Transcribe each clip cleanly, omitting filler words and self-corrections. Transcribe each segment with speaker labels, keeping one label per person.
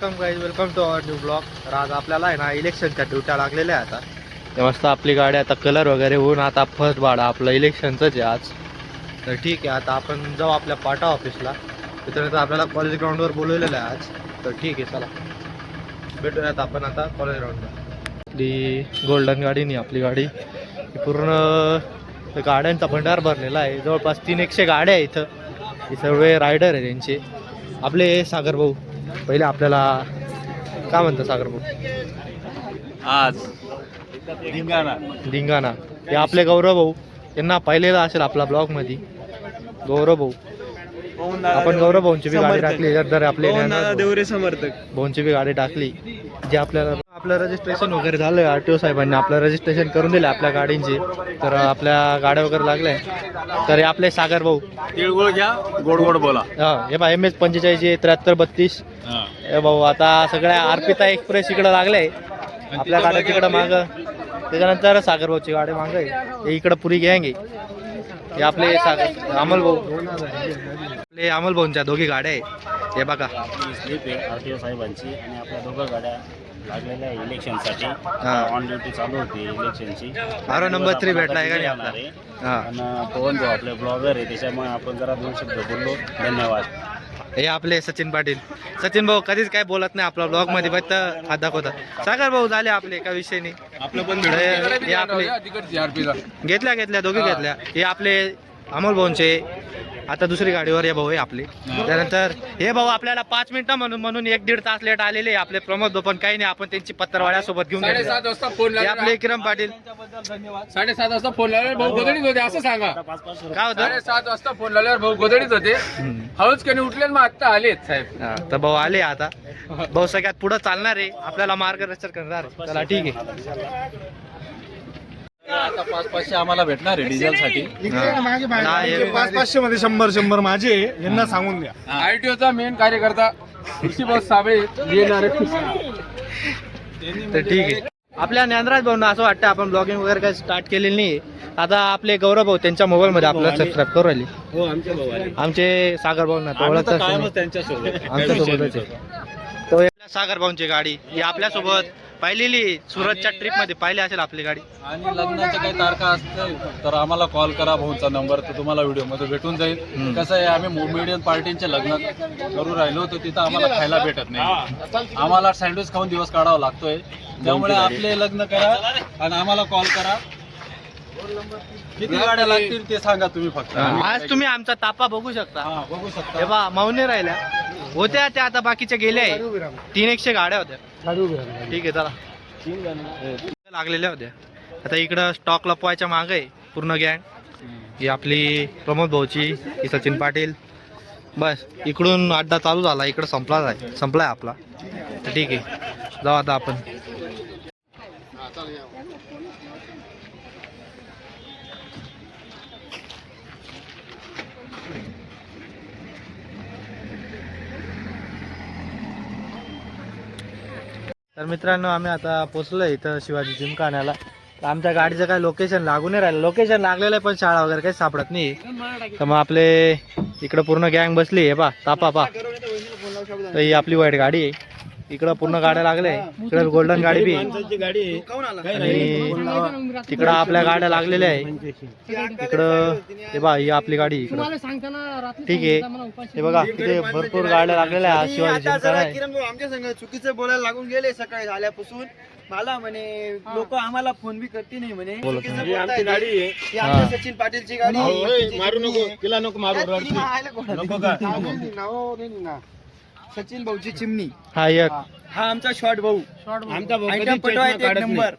Speaker 1: Welcome to our new blog. तर आज आपल्याला आहे ना इलेक्शनच्या ड्युट्या लागलेल्या आहे. आता ते मस्त आपली गाडी आता कलर वगैरे होऊन आता फर्स्ट भाडं आपलं इलेक्शनचंच आहे आज. तर ठीक आहे, आता आपण जाऊ आपल्या पाटा ऑफिसला. तिथं आपल्याला कॉलेज ग्राउंडवर बोलवलेलं आहे आज. तर ठीक आहे, चला भेटूयात आपण आता कॉलेज ग्राउंडला. आपली गोल्डन गाडी नाही, आपली गाडी पूर्ण गाड्यांचा भंडार भरलेला आहे. जवळपास 300 गाड्या आहे इथं. हे सर्व रायडर आहे त्यांचे. आपले सागर भाऊ पहिले आपल्याला काय म्हणतात सागर भाऊ?
Speaker 2: आज
Speaker 1: धिंगाणा हे आपले गौरव भाऊ, यांना पाहिलेला असेल आपला ब्लॉग मध्ये. गौरव भाऊ, आपण गौरव भाऊंची बी गाडी टाकली. जर आपले
Speaker 2: देवरे समर्थक
Speaker 1: भाऊंची बी गाडी टाकली, जे आपल्याला आपलं रजिस्ट्रेशन वगैरे झालं. RTO साहेबांनी आपलं रजिस्ट्रेशन करून दिलं आपल्या गाडींचे. तर आपल्या गाड्या वगैरे लागल्या. तर हे आपले सागर भाऊ,
Speaker 2: तिळगुळ घ्या, गोड गोड बोला.
Speaker 1: हे बा MS 45 7332. हे भाऊ आता सगळ्या अर्पिता एक्सप्रेस इकडं लागले. आपल्या गाड्या तिकडं माग, त्याच्यानंतर सागर भाऊची गाडी माग आहे. हे इकडं पुरी गँग आहे. हे आपले सागर अमोल भाऊ, आपले अमोल भाऊंच्या दोघी गाड्या आहे. हे बघा
Speaker 3: RTO साहेबांची आणि आपल्या दोघं गाड्या लागलेल्या आहे इलेक्शनसाठी. ऑन ड्युटी चालू होती इलेक्शनची.
Speaker 1: बारो नंबर 3 भेटला आहे का नाही आपला?
Speaker 3: आणि पवन भाऊ आपले ब्लॉगर आहे, त्याच्यामुळे आपण जरा 2 शब्द बोललो. धन्यवाद.
Speaker 1: हे आपले सचिन पाटील. सचिन भाऊ कधीच काय बोलत नाही आपला ब्लॉग मध्ये, फक्त हात दाखवतात. सागर भाऊ झाले आपले, एका विषय नाही.
Speaker 2: आपलं पण
Speaker 1: हे आपले घेतल्या दोघी घेतल्या. हे आपले अमोल भाऊंचे आता दुसरी गाडीवर हे भाऊ आहे आपले. त्यानंतर हे भाऊ आपल्याला 5 मिनिटं म्हणून 1-1.5 तास लेट आलेले. आपले प्रमोद भाऊ पण काही नाही, आपण त्यांची पत्रवाड्यासोबत घेऊन
Speaker 4: 7:30 वाजता फोन
Speaker 1: हे आपले किरण पाटील.
Speaker 4: 7:30 वाजता फोन लावल्यावर भाऊ गोधडीत होते असं सांगा.
Speaker 1: काय होतं?
Speaker 4: 7:30 वाजता फोन लावल्यावर भाऊ गोधडीत होते. हळूच कधी उठले मग आता आलेत साहेब.
Speaker 1: तर भाऊ आले. आता भाऊ सगळ्यात पुढे चालणार आहे, आपल्याला मार्गदर्शन करणार. चला ठीक आहे.
Speaker 2: आता 500 आम्हाला भेटणार आहे डिझेल साठी.
Speaker 1: 500
Speaker 5: मध्ये 100 माझे यांना सांगून द्या.
Speaker 4: RTOचा मेन कार्यकर्ता ऋषीभाऊ साबळे येणार आहे.
Speaker 1: तर ठीक आहे. आपल्या ज्ञानराज भाऊंना असं वाटतं आपण ब्लॉगिंग वगैरे काही स्टार्ट केलेली नाही. आता आपले गौरव भाऊ त्यांच्या मोबाईल मध्ये आपल्याला सबस्क्राईब करू राहिले.
Speaker 3: हो, आमचे भाऊ आले.
Speaker 1: आमचे सागर भाऊंना
Speaker 3: त्यांच्यासोबत
Speaker 1: आमच्या सोबतच आहे. तो सागर भाऊंची गाडी ही आपल्यासोबत पाहिलेली, सुरतच्या ट्रिप मध्ये पाहिली असेल आपली गाडी.
Speaker 2: आणि लग्नाच्या काही तारखा असतील तर आम्हाला कॉल करा. भाऊचा नंबर तर तुम्हाला व्हिडिओ मध्ये भेटून जाईल. कसं आहे, आम्ही मीडियम पार्टींचे लग्न करू राहिलो तर तिथं आम्हाला खायला भेटत नाही. आम्हाला सँडविच खाऊन दिवस काढावा लागतोय. त्यामुळे आपले लग्न करा आणि आम्हाला कॉल करा. किती गाड्या लागतील ते सांगा तुम्ही फक्त.
Speaker 1: आज तुम्ही आमचा तापा बघू शकता.
Speaker 2: बघू शकता.
Speaker 1: हे बा माऊने राहिल्या होत्या त्या, आता बाकीच्या गेल्या आहे. 300 गाड्या होत्या. ठीक आहे, चला लागलेल्या होत्या. आता इकडं स्टॉक लपवायच्या माग आहे पूर्ण गँग. ही आपली प्रमोद भाऊची, ही सचिन पाटील. बस इकडून अड्डा चालू झाला, इकडं संपलाय आपला. तर ठीक आहे, जाऊ आता आपण. तर मित्रांनो, आम्ही आता पोचलो इथं शिवाजी जिमखान्याला. तर आमच्या गाडीचं काही लोकेशन लागून नाही राहिलं. लोकेशन लागलेलं आहे पण शाळा वगैरे काही सापडत नाही. तर मग आपले इकडं पूर्ण गँग बसली आहे. तापा तर ही आपली वाईट गाडी आहे. इकडं पूर्ण गाड्या लागल्या आहे. इकडं गोल्डन गाडी बी आणि तिकडं आपल्या गाड्या लागलेल्या आहे. इकडं हे बा, ही आपली गाडी इकडं. ठीक आहे, हे बघा तिथे भरपूर गाड्या लागलेल्या आहे. शिवाजी जिमखाना आहे.
Speaker 5: आमच्या संग चुकीचं बोलायला लागून गेले सकाळी झाल्यापासून. मला म्हणे लोक आम्हाला फोन बी करते नाही म्हणे. आमची गाडी आहे, आमच्या सचिन पाटीलची गाडी.
Speaker 2: मारू नको तिला, नको मारू.
Speaker 5: सचिन भाऊची चिमणी.
Speaker 1: हा एक
Speaker 5: हा आमचा शॉर्ट भाऊ.
Speaker 2: आमचा भाऊ
Speaker 5: आयटम पटवायचा 1 नंबर.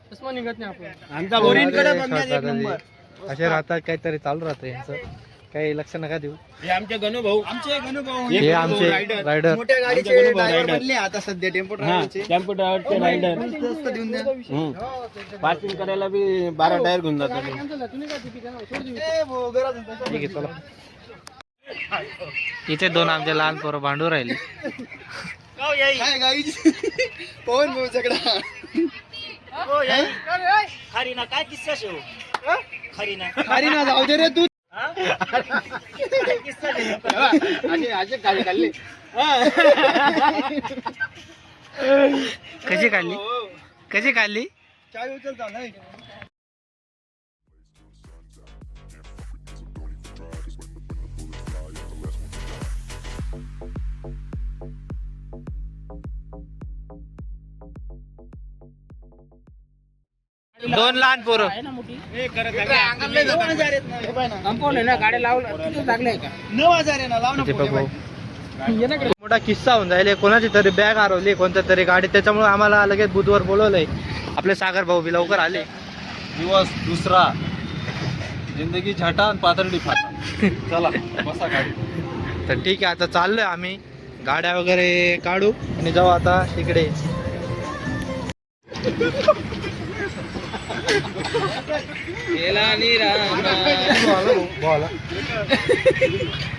Speaker 2: आमचा भाऊ
Speaker 5: पोरींकडे बघण्यात 1 नंबर.
Speaker 1: असे राहतात, काहीतरी चालू राहतं यांचं. काही लक्ष नका देऊ.
Speaker 2: हे आमचे गणू भाऊ.
Speaker 5: आमचे गणू भाऊ
Speaker 1: हे आमचे रायडर.
Speaker 5: मोठ्या गाडीचे ड्रायव्हर बनले आता सध्या. टेम्पो ड्रायव्हरचे
Speaker 2: टेम्पो ड्रायव्हरचे रायडर.
Speaker 5: स्वस्त देऊन द्या.
Speaker 2: पार्किंग करायला बी 12 टायर घेऊन जातात.
Speaker 5: ए भाऊ, गरज नाही तसं.
Speaker 1: ठीक आहे, चला. इथे 2 आमचे लहान पोरं भांडू राहिले.
Speaker 5: काय गाईची पवन भाऊ झगडा.
Speaker 3: खरीना काय किस्सा शेव. खरीना
Speaker 5: अरे ना जाऊ दे रे तू.
Speaker 2: असे खाली खाल्ले.
Speaker 1: कशी काढली कशी काढली
Speaker 5: चावी उचलता नाही
Speaker 1: दोन लहान पोरं
Speaker 5: कंपाऊंड आहे ना गाड्या लावलं लागले का 9,000 आहे ना लाव ना
Speaker 1: दीपक
Speaker 5: पुढे
Speaker 1: भाऊ मोठा किस्सा होऊन जाईल कोणाची तरी बॅग हरवली कोणत्या तरी गाडी त्याच्यामुळे आम्हाला लगेच बुधवार बोलवलंय आपले सागर भाऊ बी लवकर आले
Speaker 2: दिवस दुसरा जिंदगी झटा आणि पातळी फाटा चला बसा गाडी
Speaker 1: तर ठीक आहे आता चाललोय आम्ही गाड्या वगैरे काढू आणि जाऊ आता तिकडे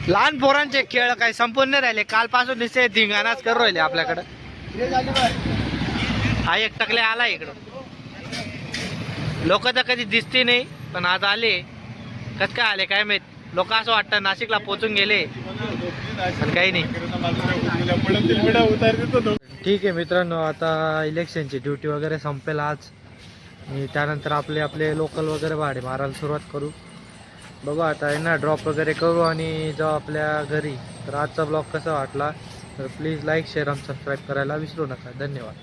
Speaker 1: लहान पोरांचे खेळ काही संपूर्ण नाही राहिले कालपासून निश्चय धिंगाणाच करू राहिले आपल्याकडं हा एक टकले आला इकडं लोक तर कधी दिसते नाही पण आज आले कस काय आले काय माहित लोक असं वाटतं नाशिकला पोचून गेले पण काही नाही ठीक आहे मित्रांनो आता इलेक्शनची ड्युटी वगैरे संपेल आज आणि त्यानंतर आपले लोकल वगैरे भाडे मारायला सुरुवात करू बघू आता आहे ना ड्रॉप वगैरे करू आणि जाऊ आपल्या घरी तर आजचा ब्लॉग कसा वाटला तर प्लीज लाईक शेअर आणि सबस्क्राईब करायला विसरू नका धन्यवाद